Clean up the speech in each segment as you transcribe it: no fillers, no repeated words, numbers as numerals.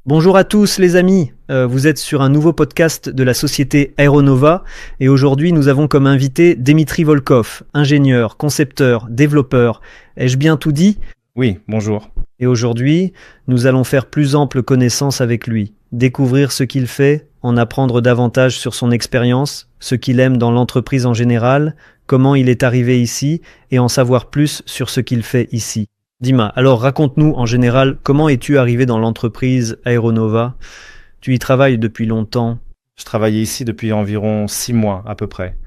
Bonjour à tous les amis, vous êtes sur un nouveau podcast de la société Aeronova et aujourd'hui nous avons comme invité Dimitri Volkov, ingénieur, concepteur, développeur. Ai-je bien tout dit? Oui, bonjour. Et aujourd'hui, nous allons faire plus ample connaissance avec lui, découvrir ce qu'il fait, en apprendre davantage sur son expérience, ce qu'il aime dans l'entreprise en général, comment il est arrivé ici et en savoir plus sur ce qu'il fait ici. Dima, alors raconte-nous en général, comment es-tu arrivé dans l'entreprise Aeronova? Tu y travailles depuis longtemps. Je travaillais ici depuis environ 6 mois à peu près.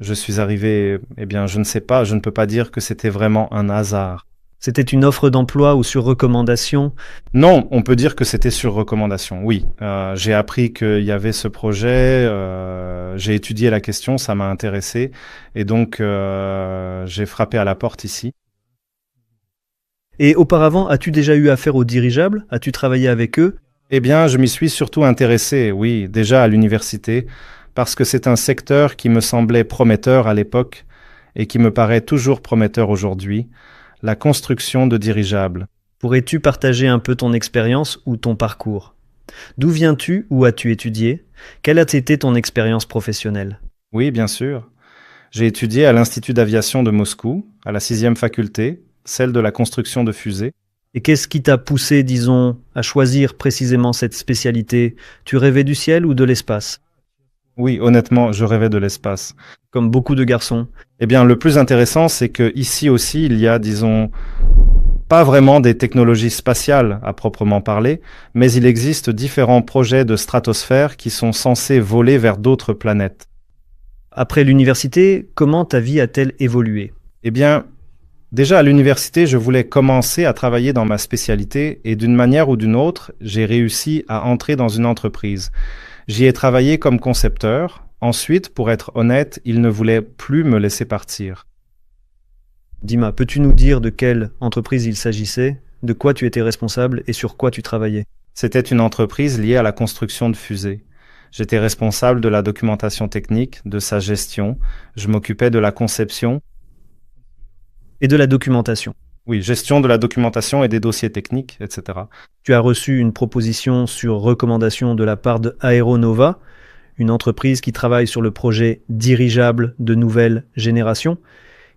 Je suis arrivé, je ne sais pas, je ne peux pas dire que c'était vraiment un hasard. C'était une offre d'emploi ou sur recommandation? Non, on peut dire que c'était sur recommandation, oui. J'ai appris qu'il y avait ce projet, j'ai étudié la question, ça m'a intéressé, et donc j'ai frappé à la porte ici. Et auparavant, as-tu déjà eu affaire aux dirigeables? As-tu travaillé avec eux? Je m'y suis surtout intéressé, oui, déjà à l'université, parce que c'est un secteur qui me semblait prometteur à l'époque et qui me paraît toujours prometteur aujourd'hui, la construction de dirigeables. Pourrais-tu partager un peu ton expérience ou ton parcours? D'où viens-tu? Où as-tu étudié? Quelle a été ton expérience professionnelle? Oui, bien sûr. J'ai étudié à l'Institut d'aviation de Moscou, à la 6e faculté, celle de la construction de fusées. Et qu'est-ce qui t'a poussé, disons, à choisir précisément cette spécialité? Tu rêvais du ciel ou de l'espace? Oui, honnêtement, je rêvais de l'espace. Comme beaucoup de garçons. Le plus intéressant, c'est que ici aussi, il y a, disons, pas vraiment des technologies spatiales à proprement parler, mais il existe différents projets de stratosphère qui sont censés voler vers d'autres planètes. Après l'université, comment ta vie a-t-elle évolué? Déjà à l'université, je voulais commencer à travailler dans ma spécialité et d'une manière ou d'une autre, j'ai réussi à entrer dans une entreprise. J'y ai travaillé comme concepteur. Ensuite, pour être honnête, ils ne voulaient plus me laisser partir. Dima, peux-tu nous dire de quelle entreprise il s'agissait, de quoi tu étais responsable et sur quoi tu travaillais? C'était une entreprise liée à la construction de fusées. J'étais responsable de la documentation technique, de sa gestion. Je m'occupais de la conception. Et de la documentation. Oui, gestion de la documentation et des dossiers techniques, etc. Tu as reçu une proposition sur recommandation de la part de Aeronova, une entreprise qui travaille sur le projet dirigeable de nouvelle génération.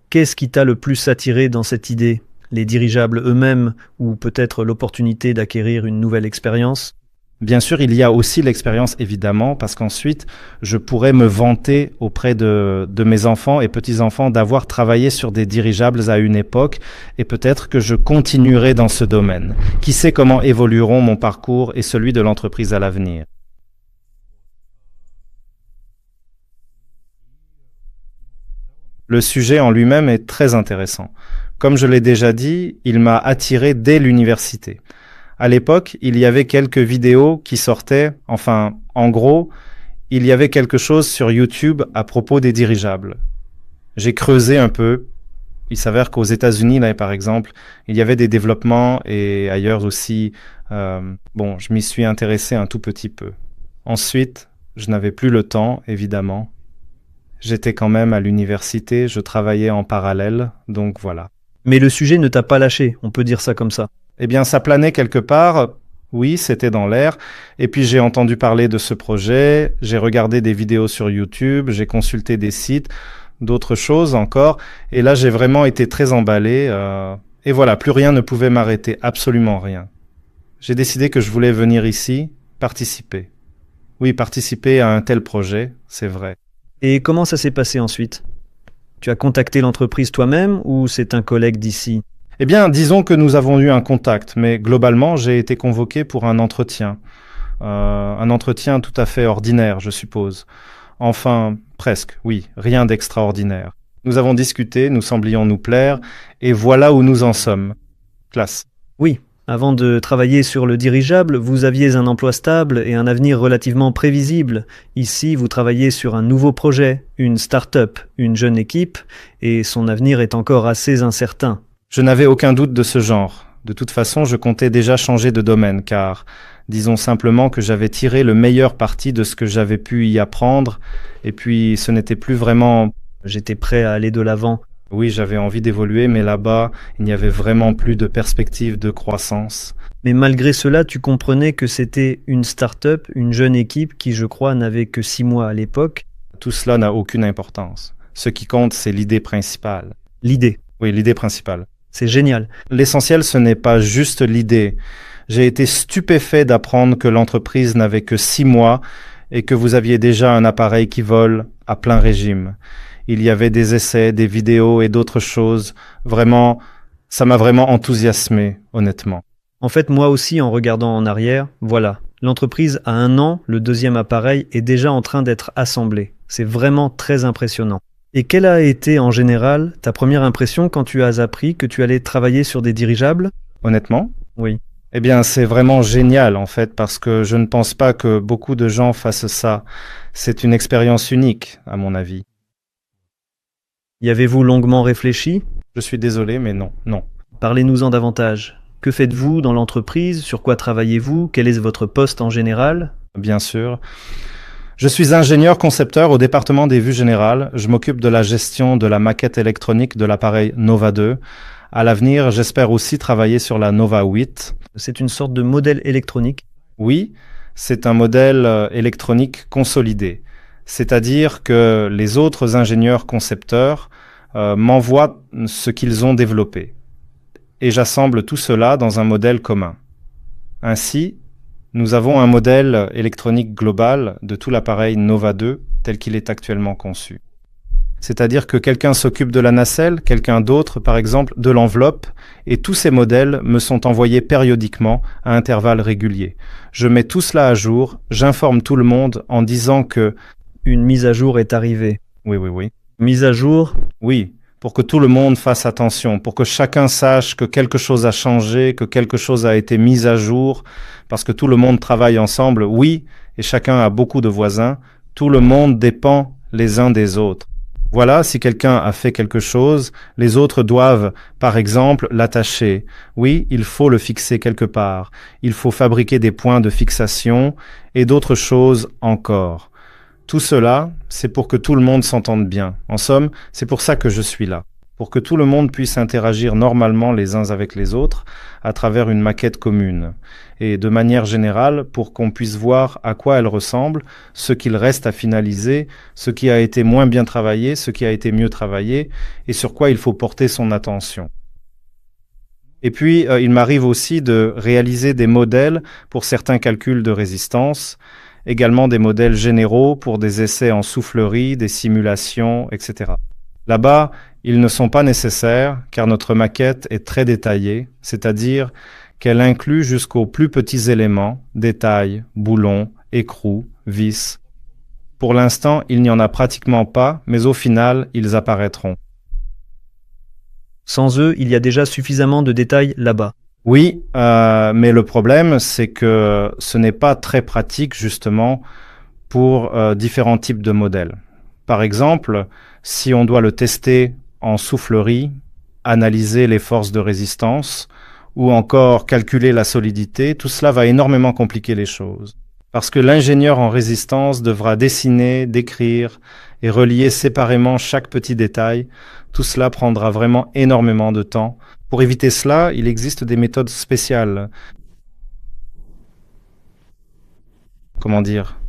Qu'est-ce qui t'a le plus attiré dans cette idée? Les dirigeables eux-mêmes ou peut-être l'opportunité d'acquérir une nouvelle expérience? Bien sûr, il y a aussi l'expérience, évidemment, parce qu'ensuite, je pourrais me vanter auprès de mes enfants et petits-enfants d'avoir travaillé sur des dirigeables à une époque, et peut-être que je continuerai dans ce domaine. Qui sait comment évolueront mon parcours et celui de l'entreprise à l'avenir? Le sujet en lui-même est très intéressant. Comme je l'ai déjà dit, il m'a attiré dès l'université. À l'époque, il y avait quelques vidéos qui sortaient, en gros, il y avait quelque chose sur YouTube à propos des dirigeables. J'ai creusé un peu. Il s'avère qu'aux États-Unis, là, par exemple, il y avait des développements et ailleurs aussi. Je m'y suis intéressé un tout petit peu. Ensuite, je n'avais plus le temps, évidemment. J'étais quand même à l'université, je travaillais en parallèle, donc voilà. Mais le sujet ne t'a pas lâché, on peut dire ça comme ça. Ça planait quelque part. Oui, c'était dans l'air. Et puis, j'ai entendu parler de ce projet. J'ai regardé des vidéos sur YouTube. J'ai consulté des sites, d'autres choses encore. Et là, j'ai vraiment été très emballé. Et voilà, plus rien ne pouvait m'arrêter. Absolument rien. J'ai décidé que je voulais venir ici, participer. Oui, participer à un tel projet, c'est vrai. Et comment ça s'est passé ensuite? Tu as contacté l'entreprise toi-même ou c'est un collègue d'ici? Disons que nous avons eu un contact, mais globalement, j'ai été convoqué pour un entretien. Un entretien tout à fait ordinaire, je suppose. Enfin, presque, oui, rien d'extraordinaire. Nous avons discuté, nous semblions nous plaire, et voilà où nous en sommes. Classe. Oui, avant de travailler sur le dirigeable, vous aviez un emploi stable et un avenir relativement prévisible. Ici, vous travaillez sur un nouveau projet, une start-up, une jeune équipe, et son avenir est encore assez incertain. Je n'avais aucun doute de ce genre. De toute façon, je comptais déjà changer de domaine, car disons simplement que j'avais tiré le meilleur parti de ce que j'avais pu y apprendre, et puis ce n'était plus vraiment... J'étais prêt à aller de l'avant. Oui, j'avais envie d'évoluer, mais là-bas, il n'y avait vraiment plus de perspective de croissance. Mais malgré cela, tu comprenais que c'était une start-up, une jeune équipe qui, je crois, n'avait que 6 mois à l'époque. Tout cela n'a aucune importance. Ce qui compte, c'est l'idée principale. L'idée, Oui, l'idée principale. c'est génial. L'essentiel, ce n'est pas juste l'idée. J'ai été stupéfait d'apprendre que l'entreprise n'avait que 6 mois et que vous aviez déjà un appareil qui vole à plein régime. Il y avait des essais, des vidéos et d'autres choses. Vraiment, ça m'a vraiment enthousiasmé, honnêtement. En fait, moi aussi, en regardant en arrière, voilà. L'entreprise a 1 an, le deuxième appareil est déjà en train d'être assemblé. C'est vraiment très impressionnant. Et quelle a été, en général, ta première impression quand tu as appris que tu allais travailler sur des dirigeables? Honnêtement? Oui. Eh bien, c'est vraiment génial, en fait, parce que je ne pense pas que beaucoup de gens fassent ça. C'est une expérience unique, à mon avis. Y avez-vous longuement réfléchi? Je suis désolé, mais non, non. Parlez-nous-en davantage. Que faites-vous dans l'entreprise? Sur quoi travaillez-vous? Quel est votre poste en général? Bien sûr. Je suis ingénieur concepteur au département des vues générales. Je m'occupe de la gestion de la maquette électronique de l'appareil Nova 2. À l'avenir, j'espère aussi travailler sur la Nova 8. C'est une sorte de modèle électronique. Oui, c'est un modèle électronique consolidé. C'est-à-dire que les autres ingénieurs concepteurs m'envoient ce qu'ils ont développé. Et j'assemble tout cela dans un modèle commun. Ainsi, nous avons un modèle électronique global de tout l'appareil Nova 2 tel qu'il est actuellement conçu. C'est-à-dire que quelqu'un s'occupe de la nacelle, quelqu'un d'autre, par exemple, de l'enveloppe, et tous ces modèles me sont envoyés périodiquement à intervalles réguliers. Je mets tout cela à jour, j'informe tout le monde en disant que... Une mise à jour est arrivée. Oui. Mise à jour? Oui, pour que tout le monde fasse attention, pour que chacun sache que quelque chose a changé, que quelque chose a été mis à jour, parce que tout le monde travaille ensemble, oui, et chacun a beaucoup de voisins, tout le monde dépend les uns des autres. Voilà, si quelqu'un a fait quelque chose, les autres doivent, par exemple, l'attacher. Oui, il faut le fixer quelque part. Il faut fabriquer des points de fixation et d'autres choses encore. Tout cela, c'est pour que tout le monde s'entende bien. En somme, c'est pour ça que je suis là. Pour que tout le monde puisse interagir normalement les uns avec les autres à travers une maquette commune. Et de manière générale, pour qu'on puisse voir à quoi elle ressemble, ce qu'il reste à finaliser, ce qui a été moins bien travaillé, ce qui a été mieux travaillé, et sur quoi il faut porter son attention. Et puis, il m'arrive aussi de réaliser des modèles pour certains calculs de résistance, également des modèles généraux pour des essais en soufflerie, des simulations, etc. Là-bas, ils ne sont pas nécessaires car notre maquette est très détaillée, c'est-à-dire qu'elle inclut jusqu'aux plus petits éléments, détails, boulons, écrous, vis. Pour l'instant, il n'y en a pratiquement pas, mais au final, ils apparaîtront. Sans eux, il y a déjà suffisamment de détails là-bas. Oui, mais le problème, c'est que ce n'est pas très pratique, justement, pour différents types de modèles. Par exemple, si on doit le tester en soufflerie, analyser les forces de résistance, ou encore calculer la solidité, tout cela va énormément compliquer les choses. Parce que l'ingénieur en résistance devra dessiner, décrire et relier séparément chaque petit détail. Tout cela prendra vraiment énormément de temps. Pour éviter cela, il existe des méthodes spéciales. Comment dire ?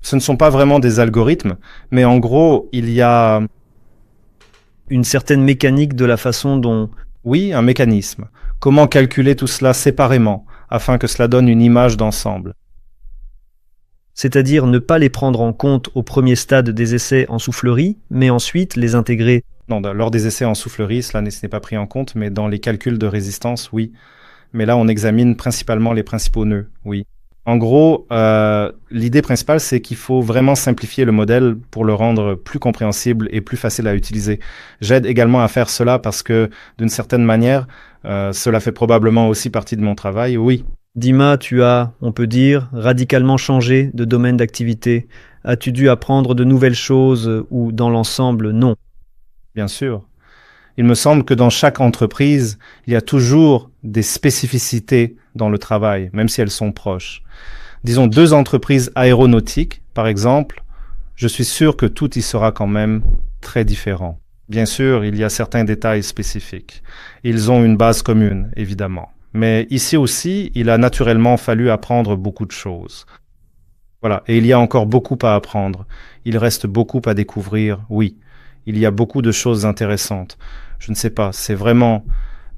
Ce ne sont pas vraiment des algorithmes, mais en gros, il y a... Une certaine mécanique de la façon dont... Oui, un mécanisme. Comment calculer tout cela séparément, afin que cela donne une image d'ensemble. C'est-à-dire ne pas les prendre en compte au premier stade des essais en soufflerie, mais ensuite les intégrer. Non, lors des essais en soufflerie, ce n'est pas pris en compte, mais dans les calculs de résistance, oui. Mais là, on examine principalement les principaux nœuds, oui. En gros, l'idée principale, c'est qu'il faut vraiment simplifier le modèle pour le rendre plus compréhensible et plus facile à utiliser. J'aide également à faire cela parce que, d'une certaine manière, cela fait probablement aussi partie de mon travail, oui. Dima, tu as, on peut dire, radicalement changé de domaine d'activité. As-tu dû apprendre de nouvelles choses ou, dans l'ensemble, non? Bien sûr. Il me semble que dans chaque entreprise, il y a toujours des spécificités dans le travail, même si elles sont proches. Disons 2 entreprises aéronautiques, par exemple, Je suis sûr que tout y sera quand même très différent. Bien sûr, il y a certains détails spécifiques. Ils ont une base commune, évidemment. Mais ici aussi, il a naturellement fallu apprendre beaucoup de choses. Voilà, et il y a encore beaucoup à apprendre. Il reste beaucoup à découvrir, oui. Il y a beaucoup de choses intéressantes. Je ne sais pas, c'est vraiment,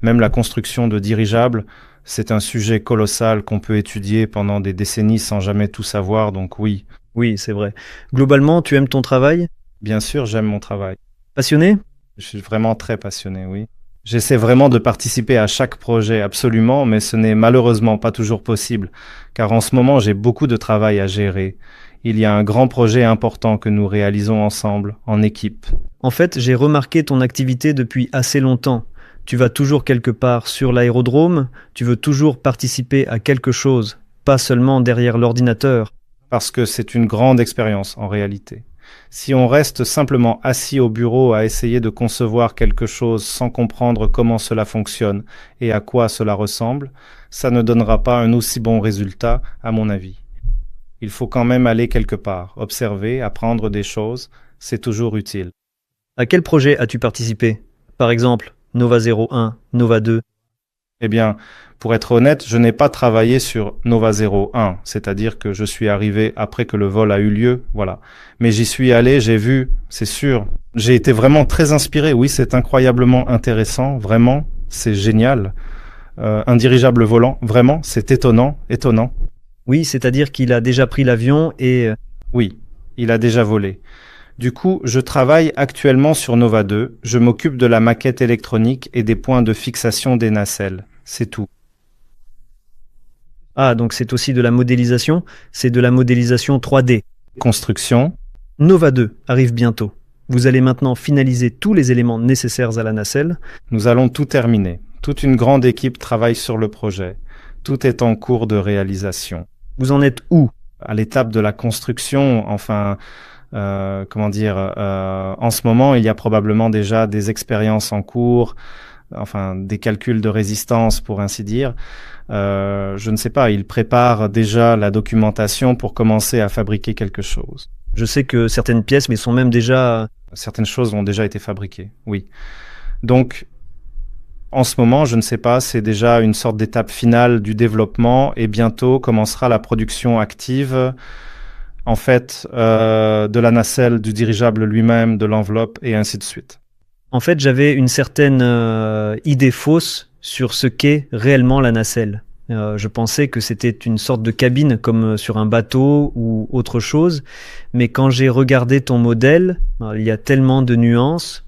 même la construction de dirigeables, c'est un sujet colossal qu'on peut étudier pendant des décennies sans jamais tout savoir, donc oui. Oui, c'est vrai. Globalement, tu aimes ton travail? Bien sûr, j'aime mon travail. Passionné? Je suis vraiment très passionné, oui. J'essaie vraiment de participer à chaque projet, absolument, mais ce n'est malheureusement pas toujours possible, car en ce moment j'ai beaucoup de travail à gérer. Il y a un grand projet important que nous réalisons ensemble, en équipe. En fait, j'ai remarqué ton activité depuis assez longtemps. Tu vas toujours quelque part sur l'aérodrome, tu veux toujours participer à quelque chose, pas seulement derrière l'ordinateur. Parce que c'est une grande expérience, en réalité. Si on reste simplement assis au bureau à essayer de concevoir quelque chose sans comprendre comment cela fonctionne et à quoi cela ressemble, ça ne donnera pas un aussi bon résultat, à mon avis. Il faut quand même aller quelque part, observer, apprendre des choses, c'est toujours utile. À quel projet as-tu participé? Par exemple, Nova 01, Nova 2. Eh bien, pour être honnête, je n'ai pas travaillé sur Nova 01, c'est-à-dire que je suis arrivé après que le vol a eu lieu, voilà. Mais j'y suis allé, j'ai vu, c'est sûr. J'ai été vraiment très inspiré, oui, c'est incroyablement intéressant, vraiment, c'est génial. Un dirigeable volant, vraiment, c'est étonnant, étonnant. Oui, c'est-à-dire qu'il a déjà pris l'avion et... Oui, il a déjà volé. Du coup, je travaille actuellement sur Nova 2, je m'occupe de la maquette électronique et des points de fixation des nacelles, c'est tout. Ah, donc c'est aussi de la modélisation, c'est de la modélisation 3D. Construction. Nova 2 arrive bientôt. Vous allez maintenant finaliser tous les éléments nécessaires à la nacelle. Nous allons tout terminer. Toute une grande équipe travaille sur le projet. Tout est en cours de réalisation. Vous en êtes où? À l'étape de la construction, enfin, en ce moment, il y a probablement déjà des expériences en cours, enfin, des calculs de résistance, pour ainsi dire. Je ne sais pas, ils préparent déjà la documentation pour commencer à fabriquer quelque chose. Je sais que certaines pièces, mais sont même déjà... Certaines choses ont déjà été fabriquées, oui. Donc, en ce moment, je ne sais pas, c'est déjà une sorte d'étape finale du développement et bientôt commencera la production active, en fait, de la nacelle, du dirigeable lui-même, de l'enveloppe et ainsi de suite. En fait, j'avais une certaine idée fausse sur ce qu'est réellement la nacelle. Je pensais que c'était une sorte de cabine comme sur un bateau ou autre chose, mais quand j'ai regardé ton modèle, il y a tellement de nuances,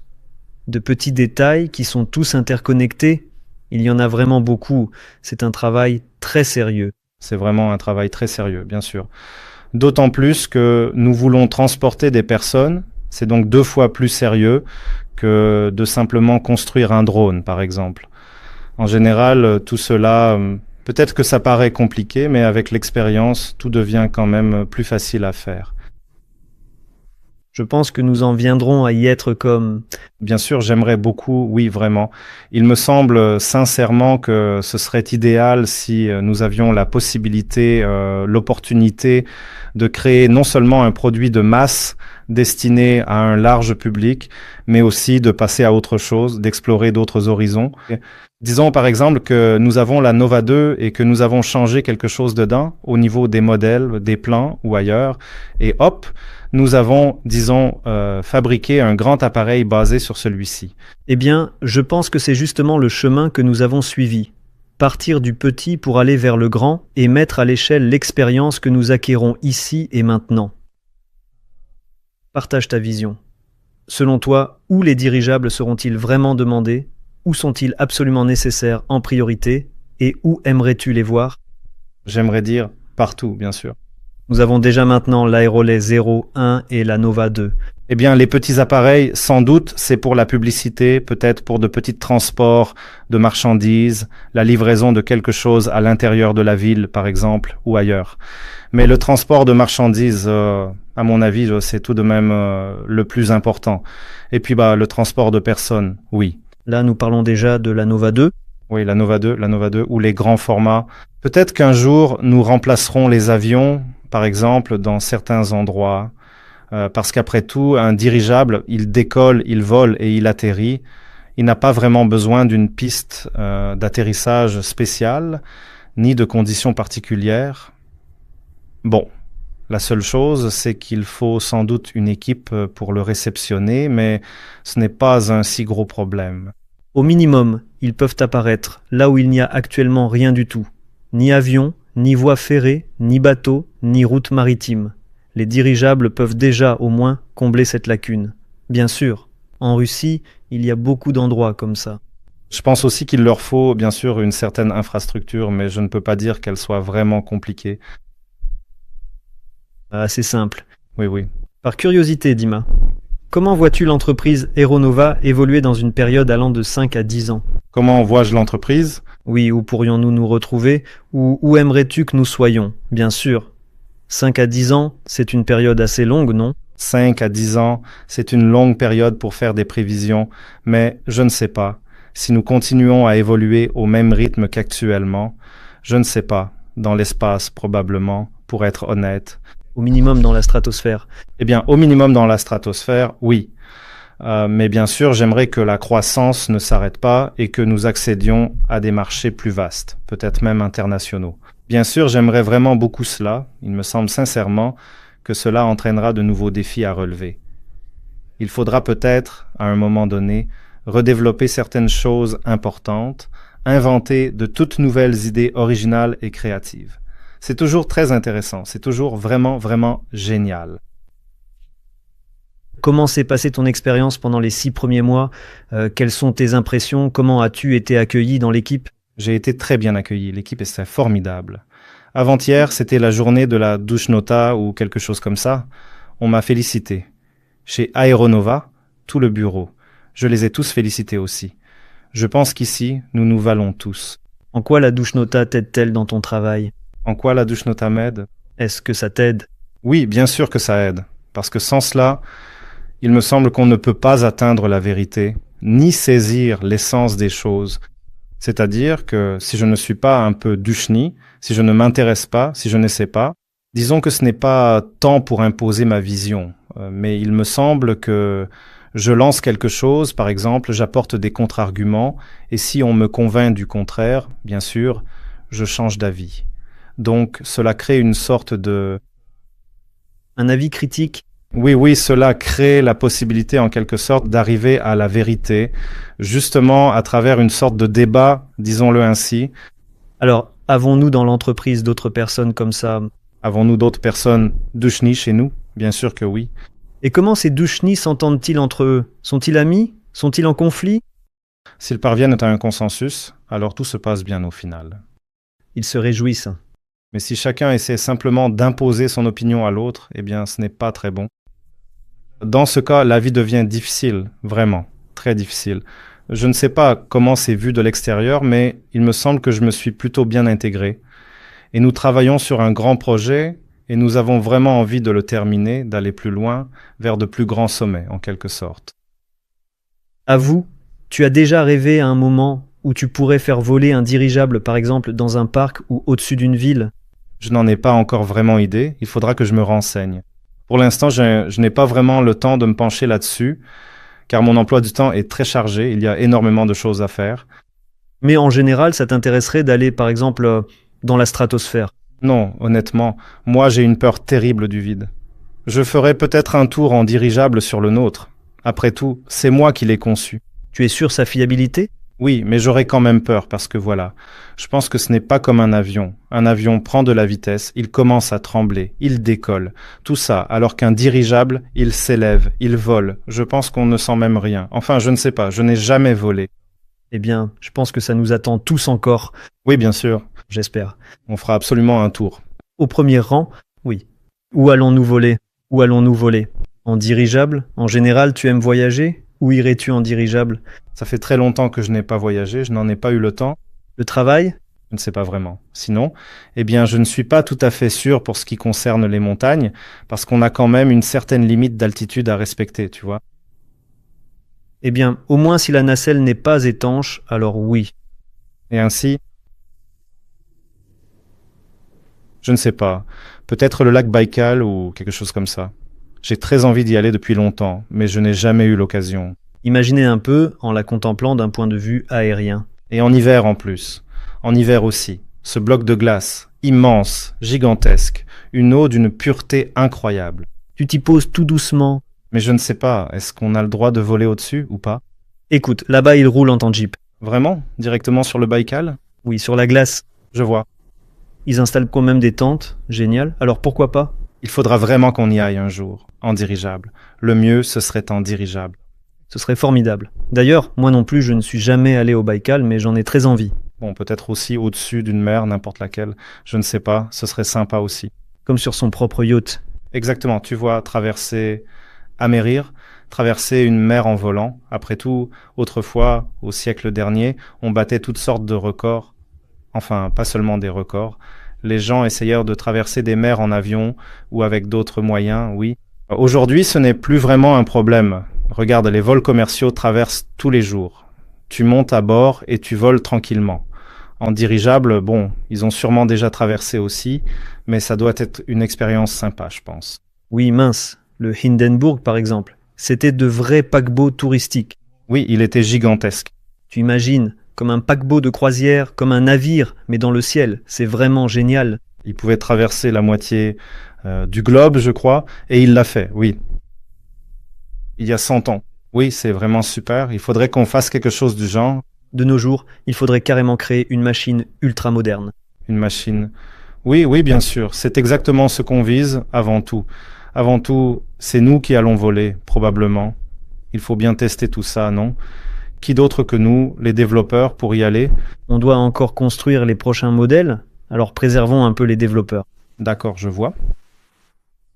de petits détails qui sont tous interconnectés. Il y en a vraiment beaucoup. C'est un travail très sérieux. C'est vraiment un travail très sérieux, bien sûr. D'autant plus que nous voulons transporter des personnes, c'est donc 2 fois plus sérieux que de simplement construire un drone, par exemple. En général, tout cela, peut-être que ça paraît compliqué, mais avec l'expérience, tout devient quand même plus facile à faire. Je pense que nous en viendrons à y être comme... Bien sûr, j'aimerais beaucoup, oui, vraiment. Il me semble sincèrement que ce serait idéal si nous avions la possibilité, l'opportunité de créer non seulement un produit de masse destiné à un large public, mais aussi de passer à autre chose, d'explorer d'autres horizons. Disons par exemple que nous avons la Nova 2 et que nous avons changé quelque chose dedans au niveau des modèles, des plans ou ailleurs, et hop, nous avons, disons, fabriqué un grand appareil basé sur celui-ci. Eh bien, je pense que c'est justement le chemin que nous avons suivi. Partir du petit pour aller vers le grand et mettre à l'échelle l'expérience que nous acquérons ici et maintenant. Partage ta vision. Selon toi, où les dirigeables seront-ils vraiment demandés? Où sont-ils absolument nécessaires en priorité? Et où aimerais-tu les voir? J'aimerais dire partout, bien sûr. Nous avons déjà maintenant l'Aerolet 0, 1 et la Nova 2. Eh bien, les petits appareils, sans doute, c'est pour la publicité, peut-être pour de petits transports de marchandises, la livraison de quelque chose à l'intérieur de la ville, par exemple, ou ailleurs. Mais le transport de marchandises, à mon avis, c'est tout de même le plus important. Et puis, le transport de personnes, oui. Là, nous parlons déjà de la Nova 2. Oui, la Nova 2, ou les grands formats. Peut-être qu'un jour, nous remplacerons les avions, par exemple, dans certains endroits, Parce qu'après tout, un dirigeable, il décolle, il vole et il atterrit. Il n'a pas vraiment besoin d'une piste d'atterrissage spéciale, ni de conditions particulières. Bon, la seule chose, c'est qu'il faut sans doute une équipe pour le réceptionner, mais ce n'est pas un si gros problème. Au minimum, ils peuvent apparaître là où il n'y a actuellement rien du tout. Ni avion, ni voie ferrée, ni bateau, ni route maritime. Les dirigeables peuvent déjà, au moins, combler cette lacune. Bien sûr, en Russie, il y a beaucoup d'endroits comme ça. Je pense aussi qu'il leur faut, bien sûr, une certaine infrastructure, mais je ne peux pas dire qu'elle soit vraiment compliquée. Assez simple. Oui, oui. Par curiosité, Dima, comment vois-tu l'entreprise Aeronova évoluer dans une période allant de 5 à 10 ans? Comment vois-je l'entreprise? Oui, où pourrions-nous nous retrouver? Ou où aimerais-tu que nous soyons? Bien sûr. 5 à 10 ans, c'est une période assez longue, non? 5 à 10 ans, c'est une longue période pour faire des prévisions, mais je ne sais pas. Si nous continuons à évoluer au même rythme qu'actuellement, je ne sais pas, dans l'espace probablement, pour être honnête. Au minimum dans la stratosphère. Eh bien, au minimum dans la stratosphère, oui. Mais bien sûr, j'aimerais que la croissance ne s'arrête pas et que nous accédions à des marchés plus vastes, peut-être même internationaux. Bien sûr, j'aimerais vraiment beaucoup cela. Il me semble sincèrement que cela entraînera de nouveaux défis à relever. Il faudra peut-être, à un moment donné, redévelopper certaines choses importantes, inventer de toutes nouvelles idées originales et créatives. C'est toujours très intéressant, c'est toujours vraiment, vraiment génial. Comment s'est passée ton expérience pendant les 6 premiers mois? Quelles sont tes impressions? Comment as-tu été accueilli dans l'équipe? J'ai été très bien accueilli, l'équipe était formidable. Avant-hier, c'était la journée de la Dushnota ou quelque chose comme ça. On m'a félicité. Chez Aeronova, tout le bureau. Je les ai tous félicités aussi. Je pense qu'ici, nous nous valons tous. En quoi la Dushnota t'aide-t-elle dans ton travail? En quoi la Dushnota m'aide? Est-ce que ça t'aide? Oui, bien sûr que ça aide. Parce que sans cela, il me semble qu'on ne peut pas atteindre la vérité, ni saisir l'essence des choses. C'est-à-dire que si je ne suis pas un peu dushni, si je ne m'intéresse pas, si je ne sais pas, disons que ce n'est pas tant pour imposer ma vision, mais il me semble que je lance quelque chose, par exemple, j'apporte des contre-arguments, et si on me convainc du contraire, bien sûr, je change d'avis. Donc cela crée une sorte de... Un avis critique? Oui, cela crée la possibilité en quelque sorte d'arriver à la vérité, justement à travers une sorte de débat, disons-le ainsi. Alors, avons-nous dans l'entreprise d'autres personnes comme ça? Avons-nous d'autres personnes dushni chez nous? Bien sûr que oui. Et comment ces douchnis s'entendent-ils entre eux? Sont-ils amis? Sont-ils en conflit? S'ils parviennent à un consensus, alors tout se passe bien au final. Ils se réjouissent. Mais si chacun essaie simplement d'imposer son opinion à l'autre, eh bien ce n'est pas très bon. Dans ce cas, la vie devient difficile, vraiment, très difficile. Je ne sais pas comment c'est vu de l'extérieur, mais il me semble que je me suis plutôt bien intégré. Et nous travaillons sur un grand projet, et nous avons vraiment envie de le terminer, d'aller plus loin, vers de plus grands sommets, en quelque sorte. Avoue, tu as déjà rêvé à un moment où tu pourrais faire voler un dirigeable, par exemple, dans un parc ou au-dessus d'une ville? Je n'en ai pas encore vraiment idée, il faudra que je me renseigne. Pour l'instant, je n'ai pas vraiment le temps de me pencher là-dessus, car mon emploi du temps est très chargé, il y a énormément de choses à faire. Mais en général, ça t'intéresserait d'aller, par exemple, dans la stratosphère? Non, honnêtement, moi j'ai une peur terrible du vide. Je ferai peut-être un tour en dirigeable sur le nôtre. Après tout, c'est moi qui l'ai conçu. Tu es sûr sa fiabilité? Oui, mais j'aurais quand même peur parce que voilà, je pense que ce n'est pas comme un avion. Un avion prend de la vitesse, il commence à trembler, il décolle. Tout ça, alors qu'un dirigeable, il s'élève, il vole. Je pense qu'on ne sent même rien. Enfin, je ne sais pas, je n'ai jamais volé. Eh bien, je pense que ça nous attend tous encore. Oui, bien sûr. J'espère. On fera absolument un tour. Au premier rang, oui. Où allons-nous voler? Où allons-nous voler? En dirigeable? En général, tu aimes voyager? Où irais-tu en dirigeable? Ça fait très longtemps que je n'ai pas voyagé, je n'en ai pas eu le temps. Le travail? Je ne sais pas vraiment. Sinon, eh bien, je ne suis pas tout à fait sûr pour ce qui concerne les montagnes, parce qu'on a quand même une certaine limite d'altitude à respecter, tu vois. Eh bien, au moins si la nacelle n'est pas étanche, alors oui. Et ainsi, je ne sais pas, peut-être le lac Baïkal ou quelque chose comme ça. J'ai très envie d'y aller depuis longtemps, mais je n'ai jamais eu l'occasion. Imaginez un peu en la contemplant d'un point de vue aérien. Et en hiver en plus. En hiver aussi. Ce bloc de glace, immense, gigantesque, une eau d'une pureté incroyable. Tu t'y poses tout doucement. Mais je ne sais pas, est-ce qu'on a le droit de voler au-dessus ou pas? Écoute, là-bas ils roulent en tant Jeep. Vraiment? Directement sur le Baïkal? Oui, sur la glace. Je vois. Ils installent quand même des tentes. Génial. Alors pourquoi pas? Il faudra vraiment qu'on y aille un jour, en dirigeable. Le mieux, ce serait en dirigeable. Ce serait formidable. D'ailleurs, moi non plus, je ne suis jamais allé au Baïkal, mais j'en ai très envie. Bon, peut-être aussi au-dessus d'une mer, n'importe laquelle. Je ne sais pas, ce serait sympa aussi. Comme sur son propre yacht. Exactement, tu vois, traverser Amérir, traverser une mer en volant. Après tout, autrefois, au siècle dernier, on battait toutes sortes de records. Enfin, pas seulement des records. Les gens essayèrent de traverser des mers en avion ou avec d'autres moyens, oui. Aujourd'hui, ce n'est plus vraiment un problème. Regarde, les vols commerciaux traversent tous les jours. Tu montes à bord et tu voles tranquillement. En dirigeable, bon, ils ont sûrement déjà traversé aussi, mais ça doit être une expérience sympa, je pense. Oui, mince. Le Hindenburg, par exemple. C'était de vrais paquebots touristiques. Oui, il était gigantesque. Tu imagines, comme un paquebot de croisière, comme un navire, mais dans le ciel. C'est vraiment génial. Il pouvait traverser la moitié du globe, je crois, et il l'a fait, oui. Il y a 100 ans. Oui, c'est vraiment super. Il faudrait qu'on fasse quelque chose du genre. De nos jours, il faudrait carrément créer une machine ultra moderne. Une machine. Oui, oui, bien sûr. C'est exactement ce qu'on vise avant tout. Avant tout, c'est nous qui allons voler, probablement. Il faut bien tester tout ça, non? Qui d'autre que nous, les développeurs, pour y aller? On doit encore construire les prochains modèles, alors préservons un peu les développeurs. D'accord, je vois.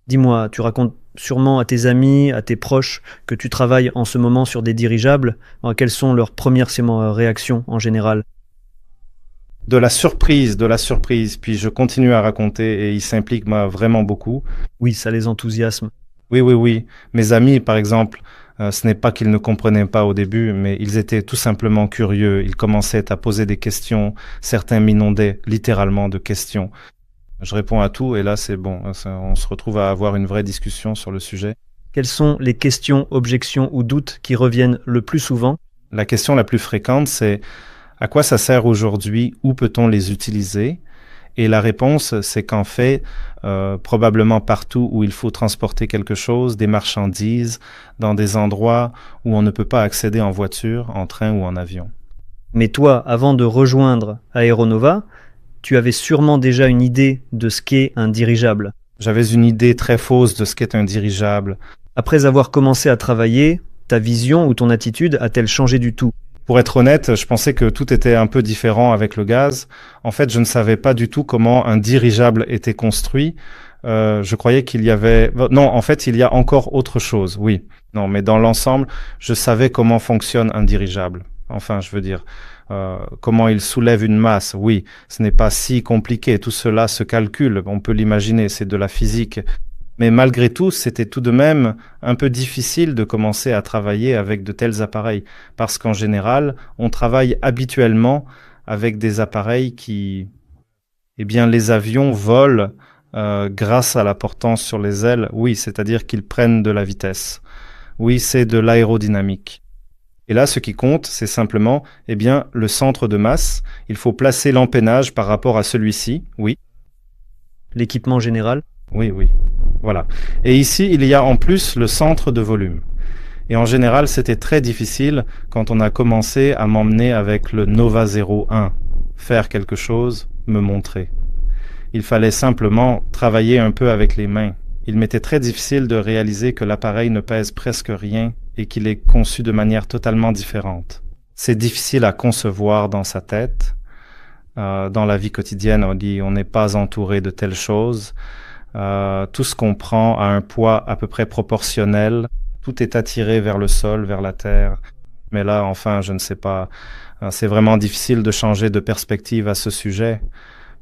Dis-moi, tu racontes sûrement à tes amis, à tes proches, que tu travailles en ce moment sur des dirigeables. Alors, quelles sont leurs premières réactions en général? De la surprise, puis je continue à raconter et ils s'impliquent vraiment beaucoup. Oui, ça les enthousiasme. Oui, oui, oui. Mes amis, par exemple, ce n'est pas qu'ils ne comprenaient pas au début, mais ils étaient tout simplement curieux. Ils commençaient à poser des questions. Certains m'inondaient littéralement de questions. Je réponds à tout et là, c'est bon. On se retrouve à avoir une vraie discussion sur le sujet. Quelles sont les questions, objections ou doutes qui reviennent le plus souvent? La question la plus fréquente, c'est à quoi ça sert aujourd'hui? Où peut-on les utiliser? Et la réponse, c'est qu'en fait, probablement partout où il faut transporter quelque chose, des marchandises, dans des endroits où on ne peut pas accéder en voiture, en train ou en avion. Mais toi, avant de rejoindre Aeronova, tu avais sûrement déjà une idée de ce qu'est un dirigeable. J'avais une idée très fausse de ce qu'est un dirigeable. Après avoir commencé à travailler, ta vision ou ton attitude a-t-elle changé du tout? Pour être honnête, je pensais que tout était un peu différent avec le gaz. En fait, je ne savais pas du tout comment un dirigeable était construit. Je croyais qu'il y avait... Non, en fait, il y a encore autre chose, oui. Non, mais dans l'ensemble, je savais comment fonctionne un dirigeable. Enfin, je veux dire, comment il soulève une masse, oui. Ce n'est pas si compliqué, tout cela se calcule, on peut l'imaginer, c'est de la physique. Mais malgré tout, c'était tout de même un peu difficile de commencer à travailler avec de tels appareils, parce qu'en général, on travaille habituellement avec des appareils qui... Eh bien, les avions volent grâce à la portance sur les ailes, oui, c'est-à-dire qu'ils prennent de la vitesse. Oui, c'est de l'aérodynamique. Et là, ce qui compte, c'est simplement, eh bien, le centre de masse. Il faut placer l'empennage par rapport à celui-ci, oui. L'équipement général? Oui, oui. Voilà. Et ici, il y a en plus le centre de volume. Et en général, c'était très difficile quand on a commencé à m'emmener avec le Nova 01. Faire quelque chose, me montrer. Il fallait simplement travailler un peu avec les mains. Il m'était très difficile de réaliser que l'appareil ne pèse presque rien et qu'il est conçu de manière totalement différente. C'est difficile à concevoir dans sa tête. Dans la vie quotidienne, on dit on n'est pas entouré de telles choses. Tout ce qu'on prend a un poids à peu près proportionnel. Tout est attiré vers le sol, vers la terre. Mais là, enfin, je ne sais pas. C'est vraiment difficile de changer de perspective à ce sujet.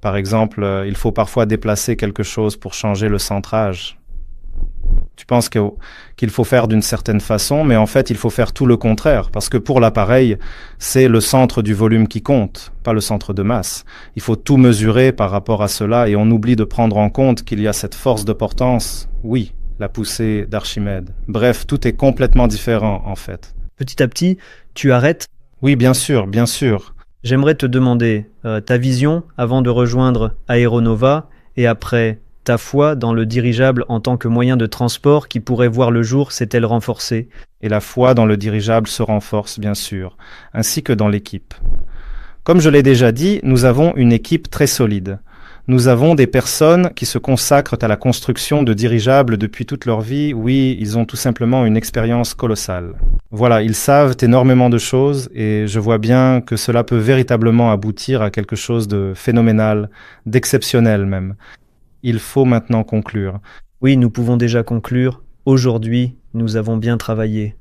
Par exemple, il faut parfois déplacer quelque chose pour changer le centrage. Tu penses qu'il faut faire d'une certaine façon, mais en fait, il faut faire tout le contraire, parce que pour l'appareil, c'est le centre du volume qui compte, pas le centre de masse. Il faut tout mesurer par rapport à cela, et on oublie de prendre en compte qu'il y a cette force de portance. Oui, la poussée d'Archimède. Bref, tout est complètement différent en fait. Petit à petit, tu arrêtes. Oui, bien sûr, bien sûr. J'aimerais te demander ta vision avant de rejoindre Aeronova et après ta foi dans le dirigeable en tant que moyen de transport qui pourrait voir le jour s'est-elle renforcée? Et la foi dans le dirigeable se renforce, bien sûr, ainsi que dans l'équipe. Comme je l'ai déjà dit, nous avons une équipe très solide. Nous avons des personnes qui se consacrent à la construction de dirigeables depuis toute leur vie. Oui, ils ont tout simplement une expérience colossale. Voilà, ils savent énormément de choses et je vois bien que cela peut véritablement aboutir à quelque chose de phénoménal, d'exceptionnel même. Il faut maintenant conclure. Oui, nous pouvons déjà conclure. Aujourd'hui, nous avons bien travaillé.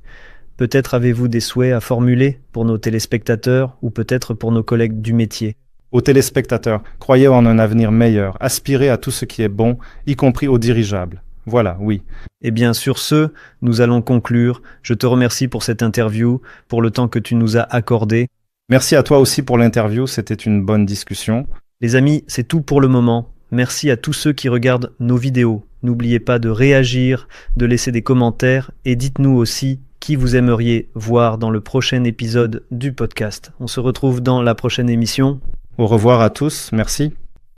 Peut-être avez-vous des souhaits à formuler pour nos téléspectateurs ou peut-être pour nos collègues du métier. Aux téléspectateurs, croyez en un avenir meilleur, aspirez à tout ce qui est bon, y compris aux dirigeables. Voilà, oui. Eh bien, sur ce, nous allons conclure. Je te remercie pour cette interview, pour le temps que tu nous as accordé. Merci à toi aussi pour l'interview, c'était une bonne discussion. Les amis, c'est tout pour le moment. Merci à tous ceux qui regardent nos vidéos. N'oubliez pas de réagir, de laisser des commentaires et dites-nous aussi qui vous aimeriez voir dans le prochain épisode du podcast. On se retrouve dans la prochaine émission. Au revoir à tous, merci.